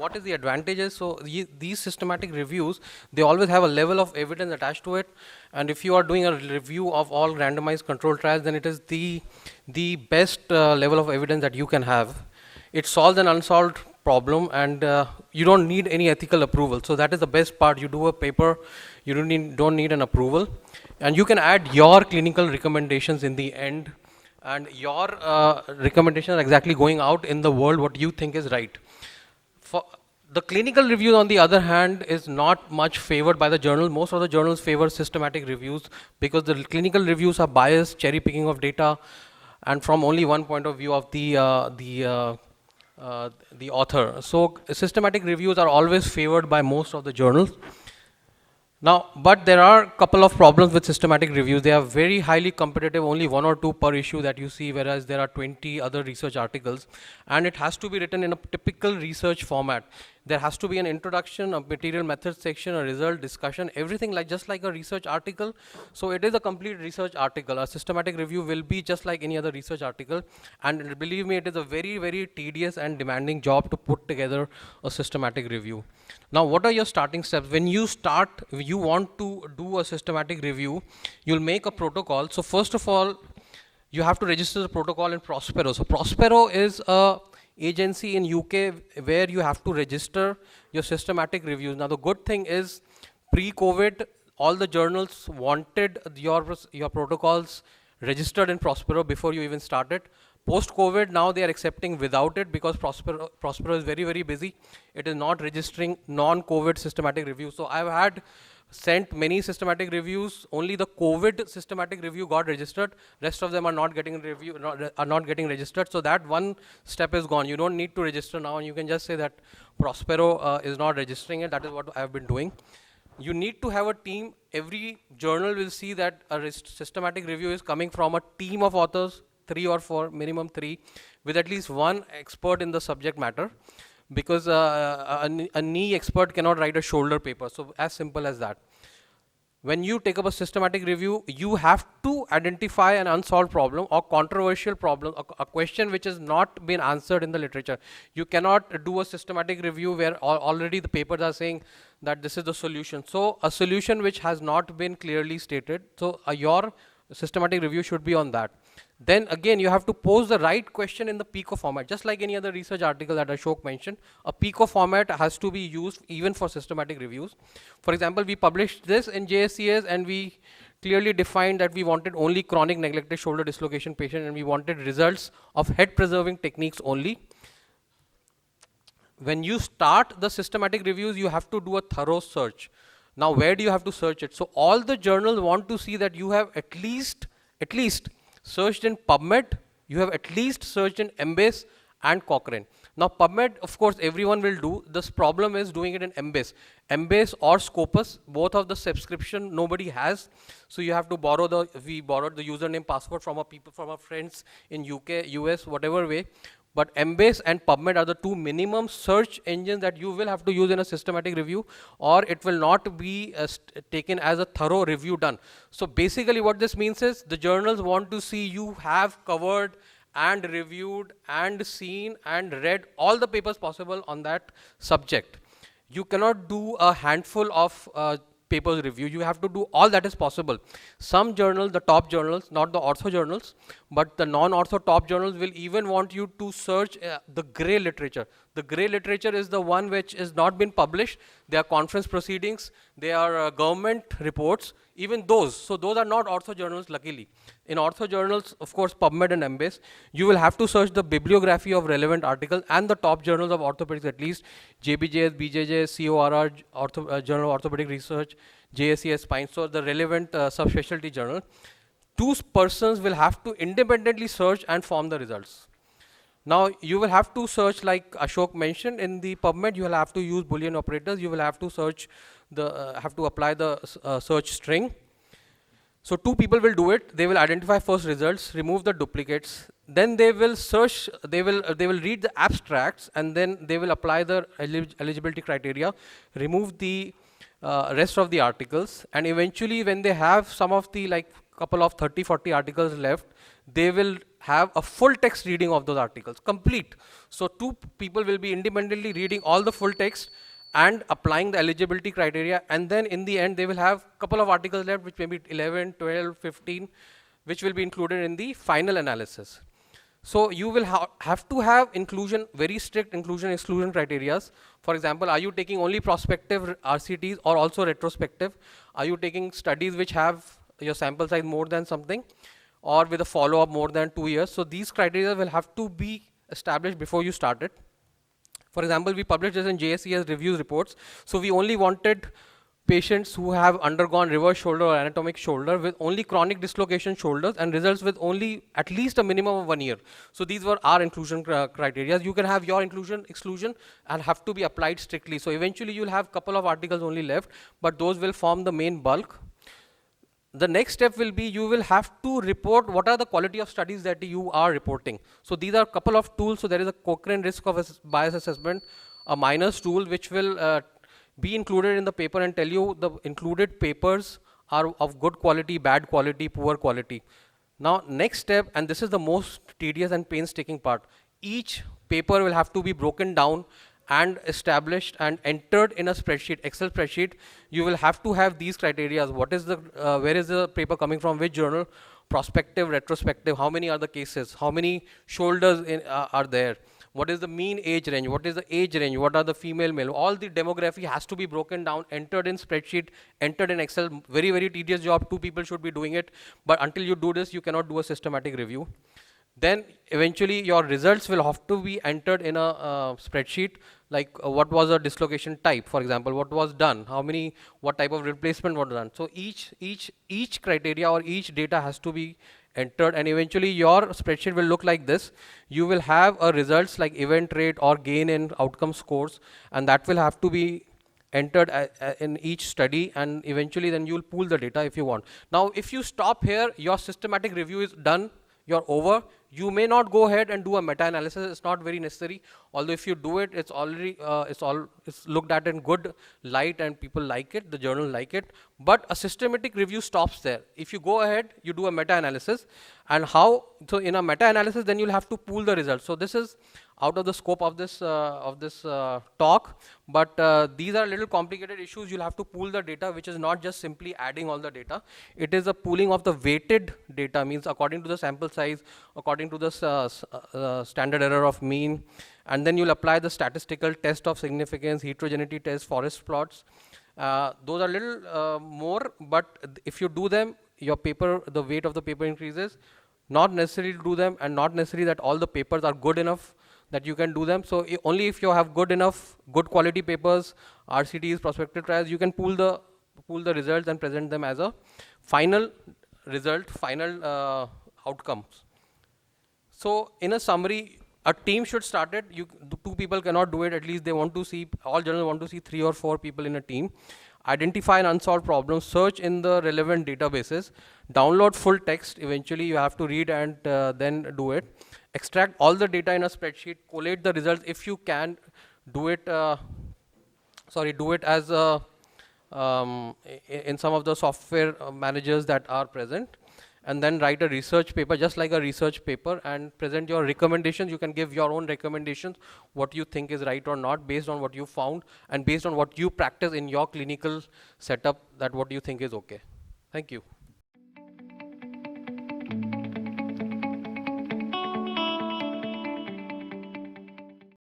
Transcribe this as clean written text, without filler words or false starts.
what is the advantages? So these systematic reviews, they always have a level of evidence attached to it. And if you are doing a review of all randomized control trials, then it is the best level of evidence that you can have. It solves an unsolved problem, and you don't need any ethical approval. So that is the best part. You do a paper, you don't need an approval, and you can add your clinical recommendations in the end, and your recommendations are exactly going out in the world what you think is right. For the clinical reviews, on the other hand, is not much favored by the journal. Most of the journals favor systematic reviews because the clinical reviews are biased, cherry picking of data, and from only one point of view of the author. So systematic reviews are always favored by most of the journals. Now, but there are a couple of problems with systematic reviews. They are very highly competitive, only 1 or 2 per issue that you see, whereas there are 20 other research articles, and it has to be written in a typical research format. There has to be an introduction, a material methods section, a result discussion, everything like just like a research article. So it is a complete research article. A systematic review will be just like any other research article, and believe me, it is a very, very tedious and demanding job to put together a systematic review. Now, what are your starting steps? When you start, you want to do a systematic review, you'll make a protocol. So first of all, you have to register the protocol in Prospero. So Prospero is a agency in UK where you have to register your systematic reviews. Now, the good thing is, pre-COVID, all the journals wanted your protocols registered in Prospero before you even started. Post-COVID, now they are accepting without it because Prospero is very, very busy. It is not registering non-COVID systematic reviews. So I've had sent many systematic reviews. Only the COVID systematic review got registered. Rest of them are not getting registered. So that one step is gone. You don't need to register now, and you can just say that Prospero is not registering it. That is what I've been doing. You need to have a team. Every journal will see that a systematic review is coming from a team of authors, 3 or 4, minimum 3, with at least one expert in the subject matter, because a knee expert cannot write a shoulder paper. So as simple as that. When you take up a systematic review, you have to identify an unsolved problem or controversial problem, a question which has not been answered in the literature. You cannot do a systematic review where already the papers are saying that this is the solution. So a solution which has not been clearly stated. So your systematic review should be on that. Then again, you have to pose the right question in the PICO format. Just like any other research article that Ashok mentioned, a PICO format has to be used even for systematic reviews. For example, we published this in JSCS, and we clearly defined that we wanted only chronic neglected shoulder dislocation patient, and we wanted results of head preserving techniques only. When you start the systematic reviews, you have to do a thorough search. Now, where do you have to search it? So all the journals want to see that you have at least searched in PubMed, you have at least searched in Embase and Cochrane. Now PubMed, of course, everyone will do. This problem is doing it in Embase. Embase or Scopus, both of the subscription nobody has. So you have to borrow we borrowed the username password from our friends in UK, US, whatever way. But Embase and PubMed are the 2 minimum search engines that you will have to use in a systematic review, or it will not be taken as a thorough review done. So basically what this means is the journals want to see you have covered and reviewed and seen and read all the papers possible on that subject. You cannot do a handful of papers review. You have to do all that is possible. Some journals, the top journals, not the ortho journals, but the non-ortho top journals will even want you to search the grey literature. The grey literature is the one which is not been published. They are conference proceedings, they are government reports, even those. So those are not ortho journals, luckily. In ortho journals, of course, PubMed and Embase, you will have to search the bibliography of relevant articles and the top journals of orthopedics, at least JBJS, BJJ, CORR, Journal of Orthopedic Research, JSCS Spine, so the relevant subspecialty journal. 2 persons will have to independently search and form the results. Now you will have to search, like Ashok mentioned, in the PubMed you will have to use Boolean operators. You will have to search have to apply the search string. So 2 people will do it. They will identify first results, remove the duplicates. Then they will search. They will read the abstracts, and then they will apply the eligibility criteria, remove the rest of the articles, and eventually when they have some of the couple of 30, 40 articles left, they will have a full text reading of those articles, complete. So two people will be independently reading all the full text and applying the eligibility criteria, and then in the end they will have a couple of articles left, which may be 11, 12, 15, which will be included in the final analysis. So you will have to have inclusion, very strict inclusion exclusion criteria. For example, are you taking only prospective RCTs or also retrospective? Are you taking studies which have your sample size more than something, or with a follow-up more than 2 years? So these criteria will have to be established before you start it. For example, we published this in JSC as reviews reports. So we only wanted patients who have undergone reverse shoulder or anatomic shoulder with only chronic dislocation shoulders and results with only at least a minimum of 1 year. So these were our inclusion criteria. You can have your inclusion, exclusion, and have to be applied strictly. So eventually you'll have a couple of articles only left, but those will form the main bulk. The next step will be you will have to report what are the quality of studies that you are reporting. So these are a couple of tools. So there is a Cochrane risk of bias assessment, a minors tool, which will be included in the paper and tell you the included papers are of good quality, bad quality, poor quality. Now next step, and this is the most tedious and painstaking part, each paper will have to be broken down and established and entered in a spreadsheet, Excel spreadsheet. You will have to have these criteria. What is the, where is the paper coming from, which journal, prospective, retrospective, how many are the cases, how many shoulders are there, what is the mean age range, what is the age range, what are the female, male, all the demography has to be broken down, entered in spreadsheet, entered in Excel. Very, very tedious job, 2 people should be doing it, but until you do this, you cannot do a systematic review. Then eventually your results will have to be entered in a spreadsheet, like what was a dislocation type, for example, what was done, how many, what type of replacement was done. So each criteria or each data has to be entered, and eventually your spreadsheet will look like this. You will have a results like event rate or gain in outcome scores, and that will have to be entered in each study, and eventually then you'll pool the data if you want. Now if you stop here, your systematic review is done, you're over. You may not go ahead and do a meta-analysis. It's not very necessary. Although if you do it, it's already it's looked at in good light and people like it, the journal like it. But a systematic review stops there. If you go ahead, you do a meta-analysis, and how? So in a meta-analysis, then you'll have to pool the results. So this is out of the scope of this talk, but these are little complicated issues. You'll have to pool the data, which is not just simply adding all the data. It is a pooling of the weighted data, means according to the sample size, according to the standard error of mean, and then you'll apply the statistical test of significance, heterogeneity test, forest plots. Those are little more, but if you do them, your paper, the weight of the paper increases. Not necessary to do them, and not necessary that all the papers are good enough that you can do them. So only if you have good enough, good quality papers, RCTs, prospective trials, you can pool the results and present them as a final result, final outcomes. So in a summary, a team should start it. 2 people cannot do it. At least they want to see, all journals want to see 3 or 4 people in a team. Identify and unsolved problems, search in the relevant databases, download full text. Eventually you have to read and then do it. Extract all the data in a spreadsheet, collate the results if you can. Do it, do it as in some of the software managers that are present, and then write a research paper, just like a research paper, and present your recommendations. You can give your own recommendations, what you think is right or not, based on what you found and based on what you practice in your clinical setup, that what you think is okay. Thank you.